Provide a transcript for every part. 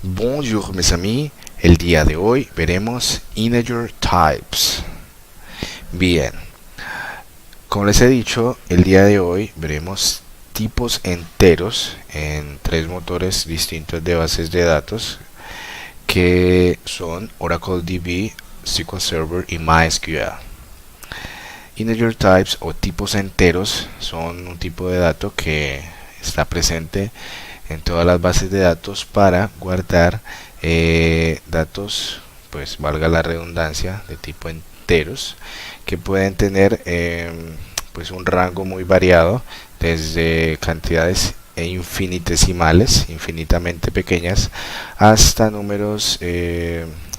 Bonjour mes amis, el día de hoy veremos integer types. Bien, como les he dicho, el día de hoy veremos tipos enteros en tres motores distintos de bases de datos que son Oracle DB, SQL Server y MySQL. Integer types o tipos enteros son un tipo de dato que está presente en todas las bases de datos para guardar datos, pues valga la redundancia, de tipo enteros, que pueden tener pues un rango muy variado, desde cantidades infinitesimales, infinitamente pequeñas, hasta números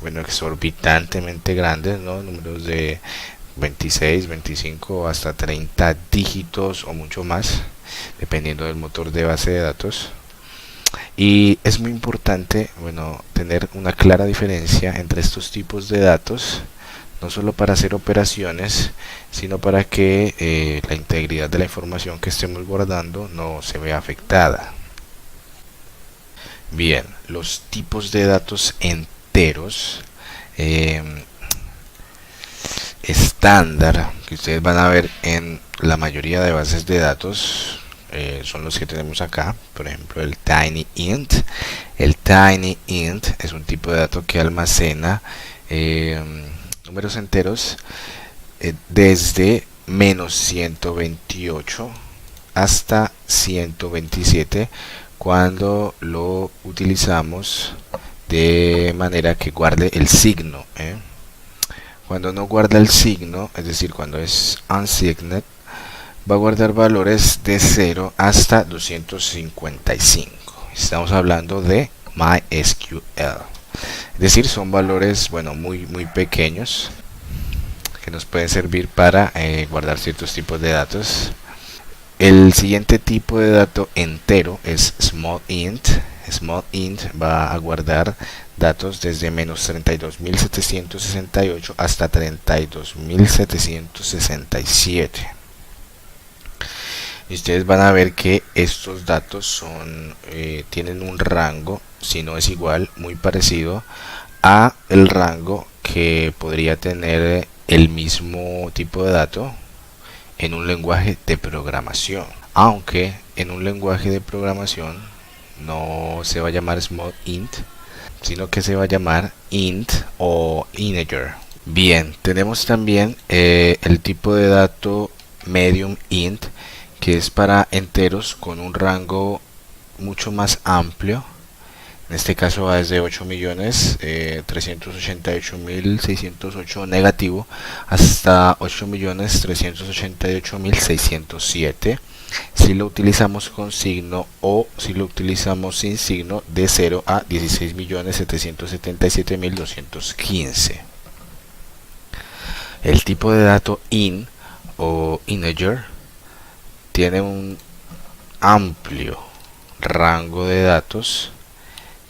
bueno, exorbitantemente grandes, ¿no? Números de 26, 25 hasta 30 dígitos o mucho más, dependiendo del motor de base de datos. Y es muy importante, bueno, tener una clara diferencia entre estos tipos de datos, no solo para hacer operaciones, sino para que la integridad de la información que estemos guardando no se vea afectada. Bien, los tipos de datos enteros estándar que ustedes van a ver en la mayoría de bases de datos son los que tenemos acá. Por ejemplo, el TinyInt. El TinyInt es un tipo de dato que almacena números enteros desde menos 128 hasta 127 cuando lo utilizamos de manera que guarde el signo. Cuando no guarda el signo, es decir, cuando es unsigned, va a guardar valores de 0 hasta 255. Estamos hablando de MySQL. Es decir, son valores, bueno, muy pequeños que nos pueden servir para guardar ciertos tipos de datos. El siguiente tipo de dato entero es small int. Small int va a guardar datos desde menos 32.768 hasta 32.767. Y ustedes van a ver que estos datos son tienen un rango, si no es igual, muy parecido a el rango que podría tener el mismo tipo de dato en un lenguaje de programación, aunque en un lenguaje de programación no se va a llamar small int, sino que se va a llamar int o integer. Bien, tenemos también el tipo de dato medium int, que es para enteros con un rango mucho más amplio. En este caso va desde 8.388.608 negativo hasta 8.388.607 si lo utilizamos con signo, o si lo utilizamos sin signo, de 0 a 16.777.215. El tipo de dato int o integer tiene un amplio rango de datos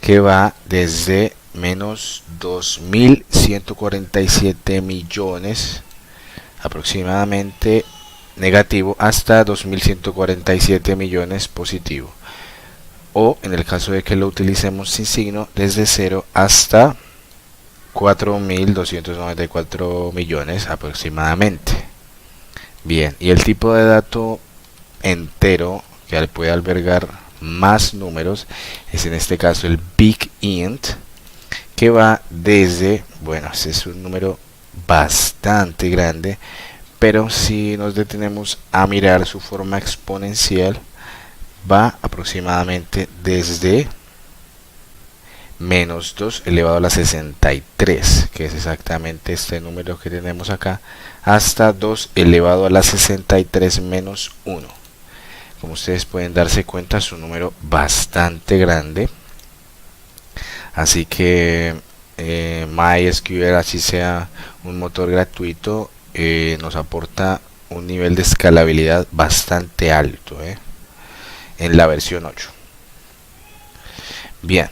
que va desde menos 2.147 millones aproximadamente negativo hasta 2.147 millones positivo, o en el caso de que lo utilicemos sin signo, desde 0 hasta 4.294 millones aproximadamente. Bien, y el tipo de dato entero que puede albergar más números es en este caso el big int, que va desde, bueno, este es un número bastante grande, pero si nos detenemos a mirar su forma exponencial, va aproximadamente desde menos 2 elevado a la 63, que es exactamente este número que tenemos acá, hasta 2 elevado a la 63 menos 1. Como ustedes pueden darse cuenta, es un número bastante grande. Así que MySQL, así sea un motor gratuito, nos aporta un nivel de escalabilidad bastante alto en la versión 8. Bien,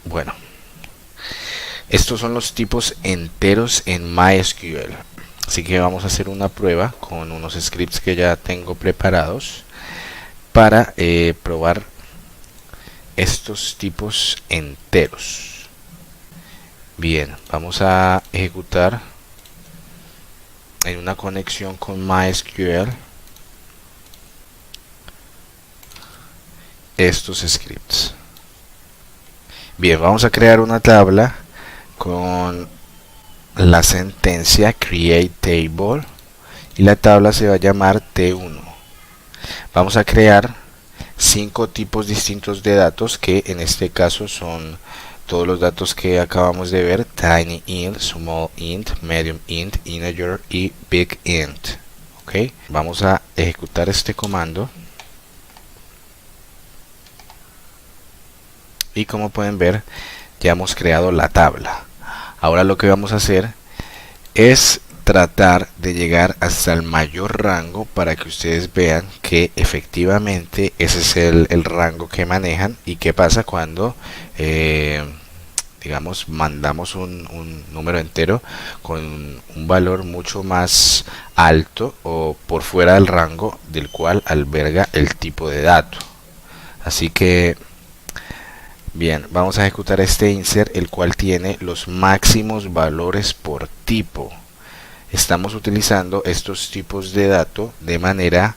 bueno, estos son los tipos enteros en MySQL. Así que vamos a hacer una prueba con unos scripts que ya tengo preparados para probar estos tipos enteros. Bien, vamos a ejecutar en una conexión con MySQL estos scripts. Bien, vamos a crear una tabla con la sentencia create table y la tabla se va a llamar T1. Vamos a crear 5 tipos distintos de datos, que en este caso son todos los datos que acabamos de ver: tiny int, small int, medium int, integer y big int. Ok, vamos a ejecutar este comando y como pueden ver ya hemos creado la tabla. Ahora lo que vamos a hacer es tratar de llegar hasta el mayor rango para que ustedes vean que efectivamente ese es el rango que manejan. Y qué pasa cuando digamos mandamos un número entero con un valor mucho más alto o por fuera del rango del cual alberga el tipo de dato. Así que bien, vamos a ejecutar este insert, el cual tiene los máximos valores por tipo. Estamos utilizando estos tipos de datos de manera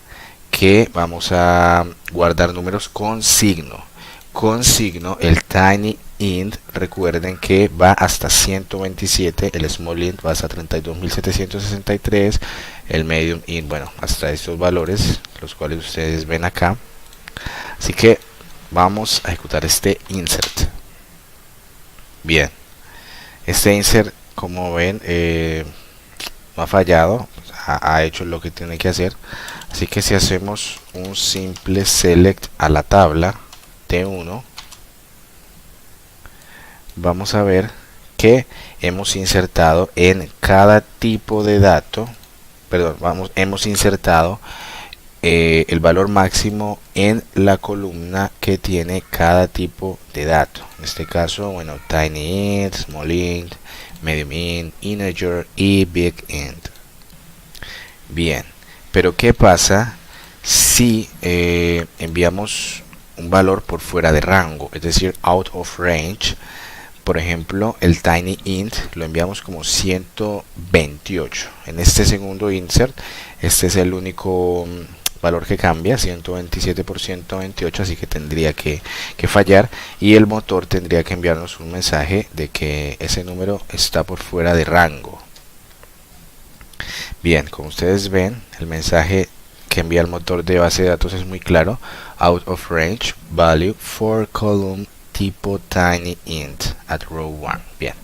que vamos a guardar números con signo. Con signo, el tiny int, recuerden que va hasta 127, el small int va hasta 32.763, el medium int, bueno, hasta estos valores, los cuales ustedes ven acá. Así que vamos a ejecutar este insert. Bien, este insert, como ven, no ha fallado, ha hecho lo que tiene que hacer. Así que si hacemos un simple select a la tabla T1, vamos a ver que hemos insertado en cada tipo de dato, perdón, hemos insertado el valor máximo en la columna que tiene cada tipo de dato. En este caso, bueno, tiny int, small int, medium int, integer y big int. Bien, pero ¿qué pasa si enviamos un valor por fuera de rango, es decir, out of range? Por ejemplo, el tiny int lo enviamos como 128. En este segundo insert, este es el único valor que cambia, 127 por 128, así que tendría que fallar y el motor tendría que enviarnos un mensaje de que ese número está por fuera de rango. Bien, como ustedes ven, el mensaje que envía el motor de base de datos es muy claro: out of range value for column tipo tiny int at row 1. Bien,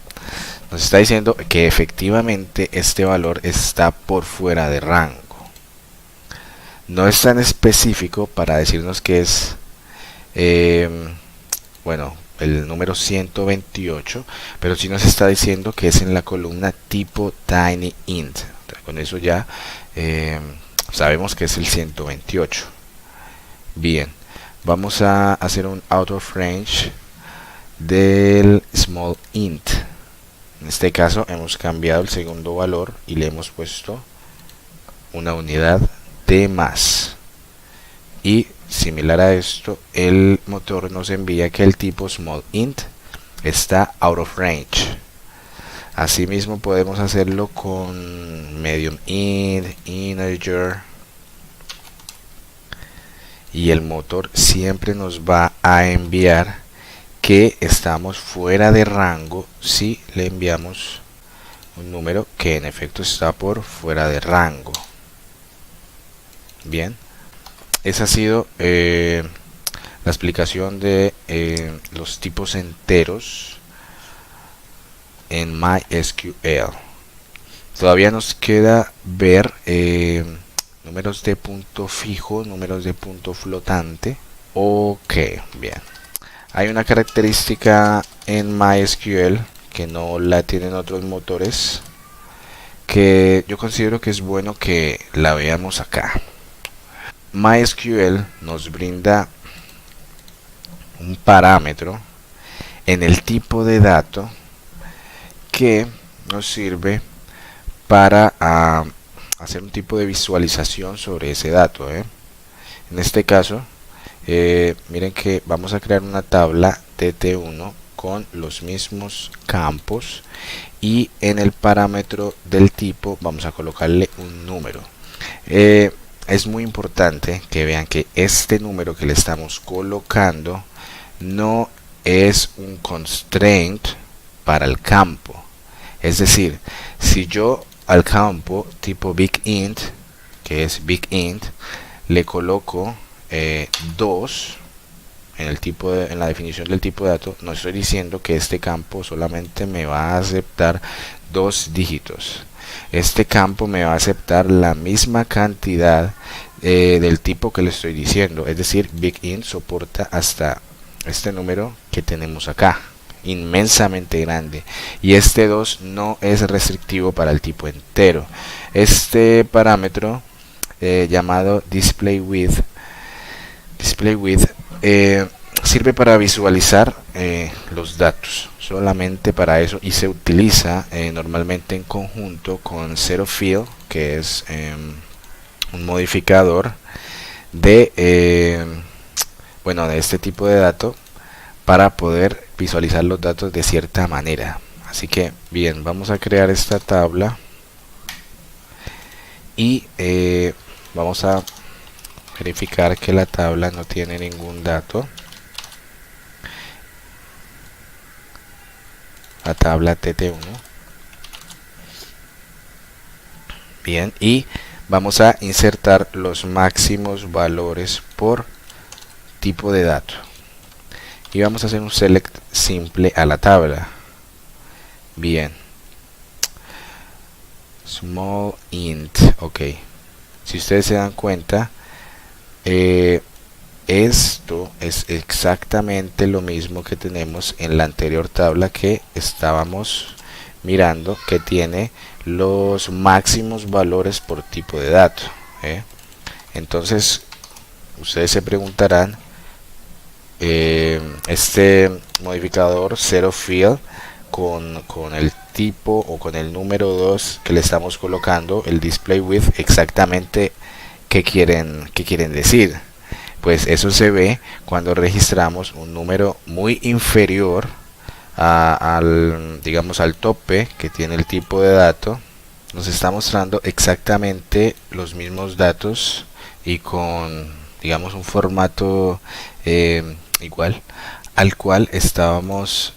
nos está diciendo que efectivamente este valor está por fuera de rango. No es tan específico para decirnos que es bueno, el número 128, pero sí nos está diciendo que es en la columna tipo tiny int. Con eso ya sabemos que es el 128. Bien, vamos a hacer un out of range del small int. En este caso hemos cambiado el segundo valor y le hemos puesto una unidad de más. Y similar a esto, el motor nos envía que el tipo small int está out of range. Asimismo podemos hacerlo con medium int, integer, y el motor siempre nos va a enviar que estamos fuera de rango si le enviamos un número que en efecto está por fuera de rango. Bien, esa ha sido la explicación de los tipos enteros en MySQL. Todavía nos queda ver números de punto fijo, números de punto flotante. Ok, bien. Hay una característica en MySQL que no la tienen otros motores, que yo considero que es bueno que la veamos acá. MySQL nos brinda un parámetro en el tipo de dato que nos sirve para hacer un tipo de visualización sobre ese dato. En este caso, miren que vamos a crear una tabla tt1 con los mismos campos, y en el parámetro del tipo vamos a colocarle un número. Es muy importante que vean que este número que le estamos colocando no es un constraint para el campo. Es decir, si yo al campo tipo bigInt, que es bigInt, le coloco 2 en la definición del tipo de dato, no estoy diciendo que este campo solamente me va a aceptar 2 dígitos. Este campo me va a aceptar la misma cantidad del tipo que le estoy diciendo. Es decir, bigInt soporta hasta este número que tenemos acá, inmensamente grande, y este 2 no es restrictivo para el tipo entero. Este parámetro llamado display_width sirve para visualizar los datos, solamente para eso, y se utiliza normalmente en conjunto con ZeroFill, que es un modificador de bueno, de este tipo de dato, para poder visualizar los datos de cierta manera. Así que bien, vamos a crear esta tabla y vamos a verificar que la tabla no tiene ningún dato. La tabla tt1. Bien, y vamos a insertar los máximos valores por tipo de dato, y vamos a hacer un select simple a la tabla. Bien, small int, ok. Si ustedes se dan cuenta, esto es exactamente lo mismo que tenemos en la anterior tabla que estábamos mirando, que tiene los máximos valores por tipo de dato. Entonces ustedes se preguntarán, este modificador ZeroFill con el tipo o con el número 2 que le estamos colocando, el display_width, exactamente qué quieren decir. Pues eso se ve cuando registramos un número muy inferior digamos al tope que tiene el tipo de dato. Nos está mostrando exactamente los mismos datos y con, digamos, un formato igual al cual estábamos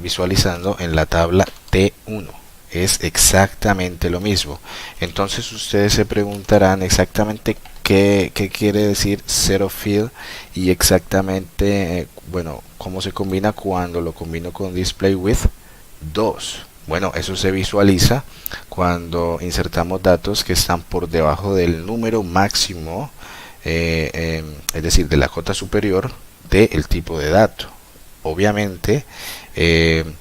visualizando en la tabla T1. Es exactamente lo mismo. Entonces ustedes se preguntarán exactamente qué quiere decir ZeroFill, y exactamente bueno, cómo se combina cuando lo combino con display_width 2. Bueno, eso se visualiza cuando insertamos datos que están por debajo del número máximo, es decir, de la cota superior del tipo de dato. Obviamente en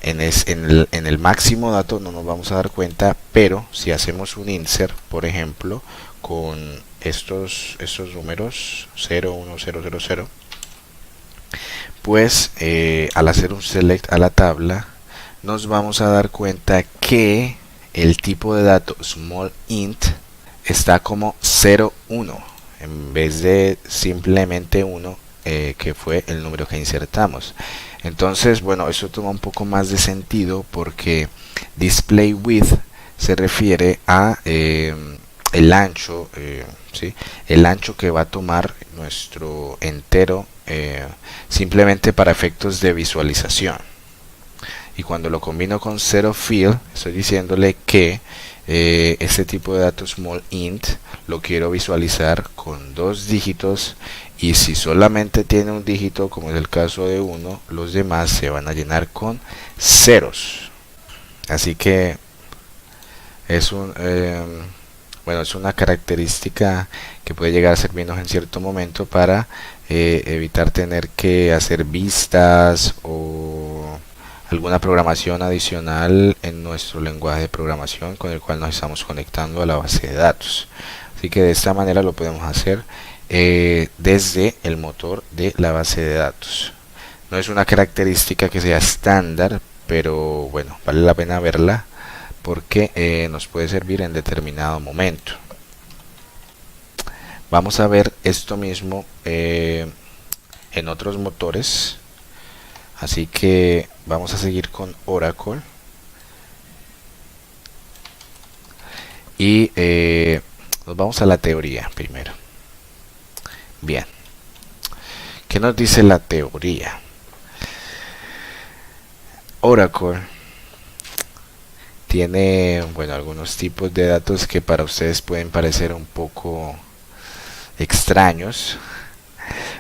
el máximo dato no nos vamos a dar cuenta, pero si hacemos un insert, por ejemplo, con estos números 0, 1, 0, 0, 0, pues al hacer un select a la tabla, nos vamos a dar cuenta que el tipo de dato small int está como 0, 1 en vez de simplemente 1, que fue el número que insertamos. Entonces, bueno, eso toma un poco más de sentido, porque display_width se refiere a el ancho, ¿sí? El ancho que va a tomar nuestro entero, simplemente para efectos de visualización. Y cuando lo combino con ZeroFill, estoy diciéndole que este tipo de datos small int lo quiero visualizar con 2 dígitos, y si solamente tiene un dígito, como es el caso de 1, los demás se van a llenar con ceros. Así que es bueno, es una característica que puede llegar a servirnos en cierto momento para evitar tener que hacer vistas o alguna programación adicional en nuestro lenguaje de programación con el cual nos estamos conectando a la base de datos. Así que de esta manera lo podemos hacer desde el motor de la base de datos. No es una característica que sea estándar, pero bueno, vale la pena verla porque nos puede servir en determinado momento. Vamos a ver esto mismo en otros motores. Así que vamos a seguir con Oracle. Y nos vamos a la teoría primero. Bien. ¿Qué nos dice la teoría? Oracle tiene, bueno, algunos tipos de datos que para ustedes pueden parecer un poco extraños,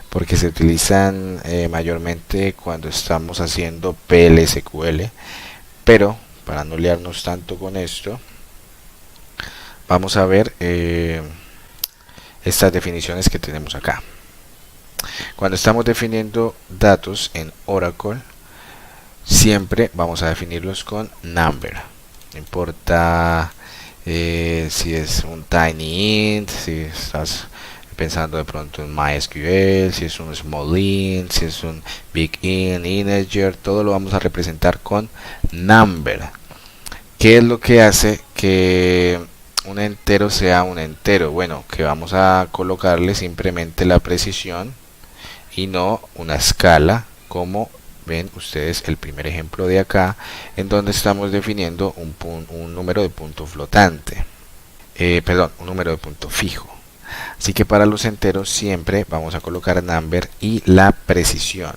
porque se utilizan mayormente cuando estamos haciendo PL/SQL, pero para no liarnos tanto con esto, vamos a ver estas definiciones que tenemos acá. Cuando estamos definiendo datos en Oracle, siempre vamos a definirlos con number. No importa si es un tiny int, si estás pensando de pronto en MySQL, si es un small int, si es un big int, integer, todo lo vamos a representar con number. ¿Qué es lo que hace que un entero sea un entero? Bueno, que vamos a colocarle simplemente la precisión y no una escala, como ven ustedes el primer ejemplo de acá, en donde estamos definiendo un número de punto flotante, un número de punto fijo. Así que para los enteros siempre vamos a colocar number y la precisión.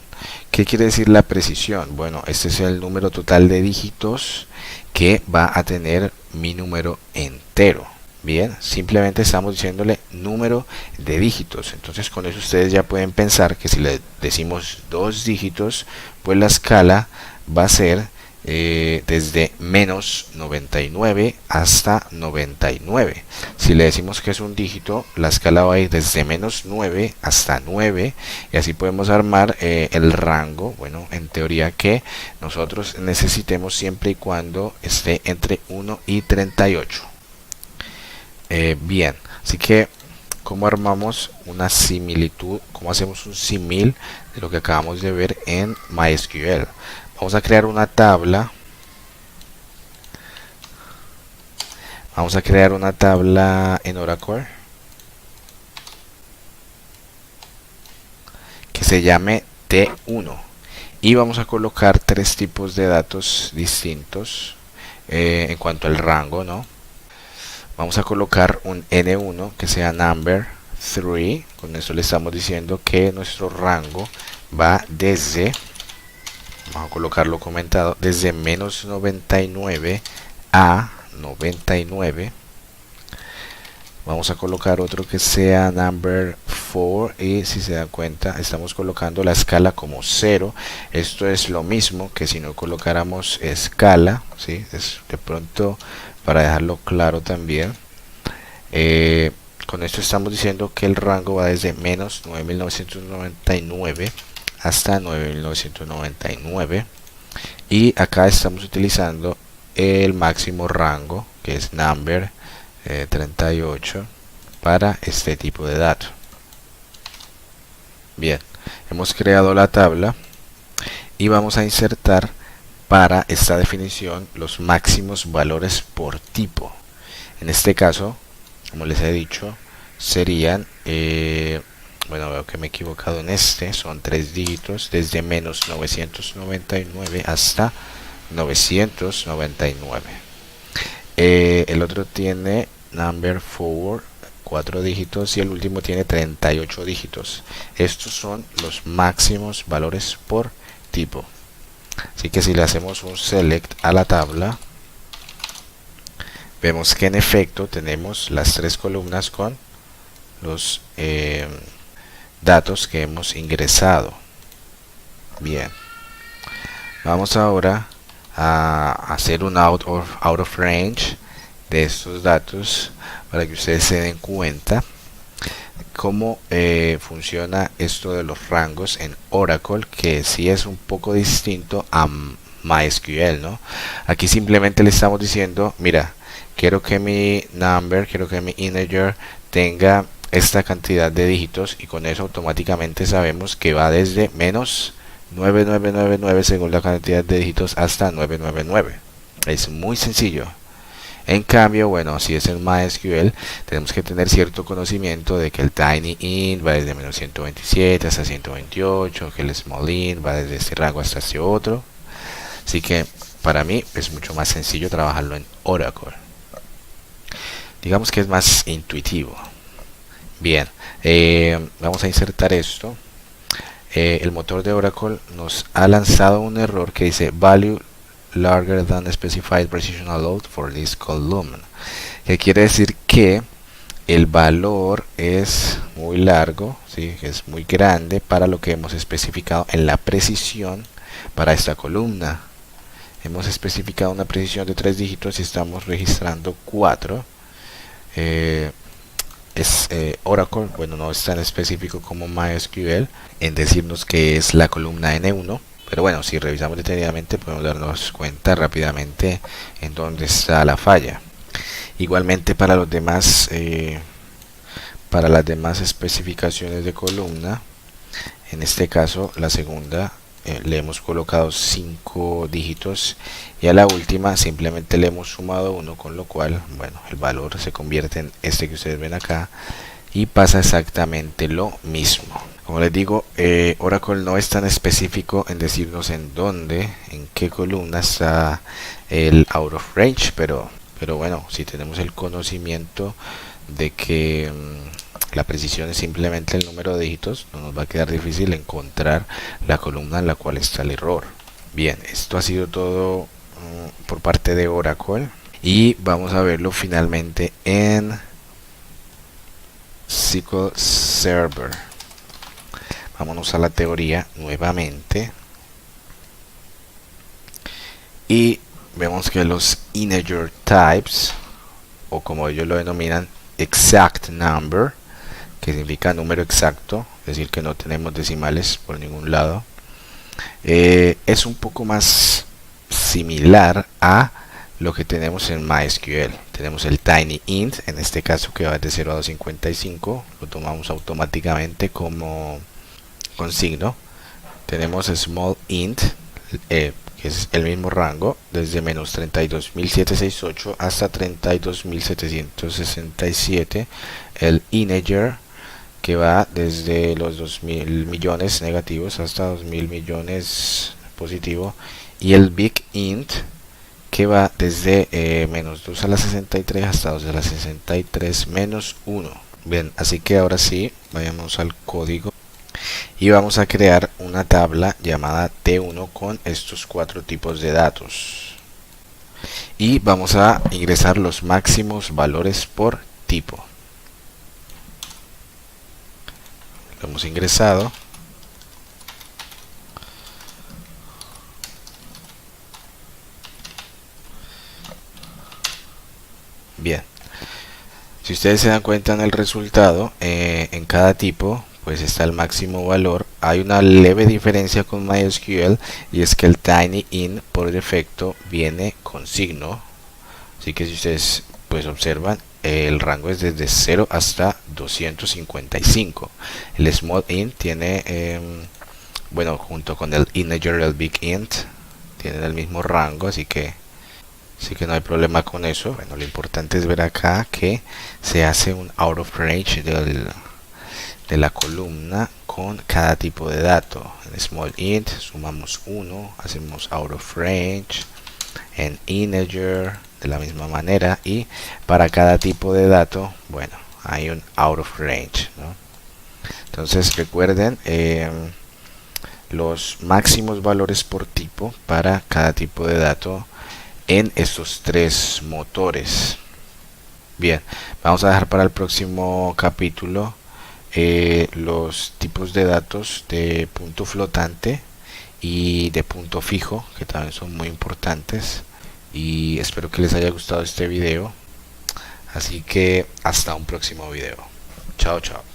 ¿Qué quiere decir la precisión? Bueno, este es el número total de dígitos que va a tener mi número entero. Bien, simplemente estamos diciéndole número de dígitos. Entonces con eso ustedes ya pueden pensar que si le decimos 2 dígitos, pues la escala va a ser desde menos 99 hasta 99. Si le decimos que es un dígito, la escala va a ir desde menos 9 hasta 9, y así podemos armar el rango, bueno, en teoría que nosotros necesitemos siempre y cuando esté entre 1 y 38. Bien, así que ¿cómo armamos una similitud? ¿Cómo hacemos un símil de lo que acabamos de ver en MySQL? Vamos a crear una tabla. Vamos a crear una tabla en Oracle que se llame T1 y vamos a colocar 3 tipos de datos distintos en cuanto al rango, ¿no? Vamos a colocar un N1 que sea number 3. Con eso le estamos diciendo que nuestro rango va desde, vamos a colocarlo comentado, desde menos 99 a 99. Vamos a colocar otro que sea number 4 y si se dan cuenta estamos colocando la escala como 0. Esto es lo mismo que si no colocáramos escala, ¿sí? Es de pronto para dejarlo claro también. Con esto estamos diciendo que el rango va desde menos 9999 hasta 9999, y acá estamos utilizando el máximo rango que es number 38 para este tipo de datos. Bien, hemos creado la tabla y vamos a insertar para esta definición los máximos valores por tipo. En este caso, como les he dicho, serían bueno, veo que me he equivocado en este, son 3 dígitos desde menos 999 hasta 999. El otro tiene number 4, 4 dígitos, y el último tiene 38 dígitos. Estos son los máximos valores por tipo. Así que si le hacemos un select a la tabla, vemos que en efecto tenemos las 3 columnas con los datos que hemos ingresado. Bien, vamos ahora a hacer un out of range de estos datos para que ustedes se den cuenta cómo funciona esto de los rangos en Oracle, que sí es un poco distinto a MySQL, ¿no? Aquí simplemente le estamos diciendo, mira, quiero que mi number, quiero que mi integer tenga esta cantidad de dígitos, y con eso automáticamente sabemos que va desde menos 9999 según la cantidad de dígitos hasta 999. Es muy sencillo. En cambio, bueno, si es en MySQL, tenemos que tener cierto conocimiento de que el tinyInt va desde menos 127 hasta 128, que el smallInt va desde este rango hasta este otro. Así que para mí es mucho más sencillo trabajarlo en Oracle. Digamos que es más intuitivo. Bien, vamos a insertar esto. El motor de Oracle nos ha lanzado un error que dice value larger than specified precision allowed for this column, que quiere decir que el valor es muy largo, ¿sí? Que es muy grande para lo que hemos especificado en la precisión para esta columna. Hemos especificado una precisión de 3 dígitos y estamos registrando 4. Oracle, bueno, no es tan específico como MySQL en decirnos que es la columna N1, pero bueno, si revisamos detenidamente podemos darnos cuenta rápidamente en dónde está la falla. Igualmente para los demás, para las demás especificaciones de columna, en este caso la segunda, le hemos colocado 5 dígitos y a la última simplemente le hemos sumado 1, con lo cual, bueno, el valor se convierte en este que ustedes ven acá y pasa exactamente lo mismo. Como les digo, Oracle no es tan específico en decirnos en dónde, en qué columna está el out of range, pero bueno, si tenemos el conocimiento de que la precisión es simplemente el número de dígitos, no nos va a quedar difícil encontrar la columna en la cual está el error. Bien, esto ha sido todo por parte de Oracle y vamos a verlo finalmente en SQL Server. Vámonos a la teoría nuevamente y vemos que los integer types, o como ellos lo denominan, exact number, que significa número exacto, es decir, que no tenemos decimales por ningún lado, es un poco más similar a lo que tenemos en MySQL. Tenemos el tinyInt, en este caso que va de 0 a 255, lo tomamos automáticamente como con signo. Tenemos smallInt, que es el mismo rango, desde menos 32.768 hasta 32.767. El integer, que va desde los 2.000 millones negativos hasta 2.000 millones positivo, y el bigInt, que va desde menos 2 a la 63 hasta 2 a la 63 menos 1. Bien, así que ahora sí, vayamos al código y vamos a crear una tabla llamada T1 con estos 4 tipos de datos y vamos a ingresar los máximos valores por tipo. Lo hemos ingresado. Bien, si ustedes se dan cuenta en el resultado, en cada tipo pues está el máximo valor. Hay una leve diferencia con MySQL y es que el tinyInt por defecto viene con signo, así que si ustedes pues observan, el rango es desde 0 hasta 255. El smallInt tiene, bueno, junto con el integer, el bigInt, tienen el mismo rango, así que no hay problema con eso. Bueno, lo importante es ver acá que se hace un out of range de la columna con cada tipo de dato. En smallInt sumamos 1, hacemos out of range. En integer de la misma manera, y para cada tipo de dato, bueno, hay un out of range, ¿no? Entonces recuerden los máximos valores por tipo para cada tipo de dato en estos 3 motores. Bien, vamos a dejar para el próximo capítulo los tipos de datos de punto flotante y de punto fijo, que también son muy importantes, y espero que les haya gustado este video, así que hasta un próximo video. Chao, chao.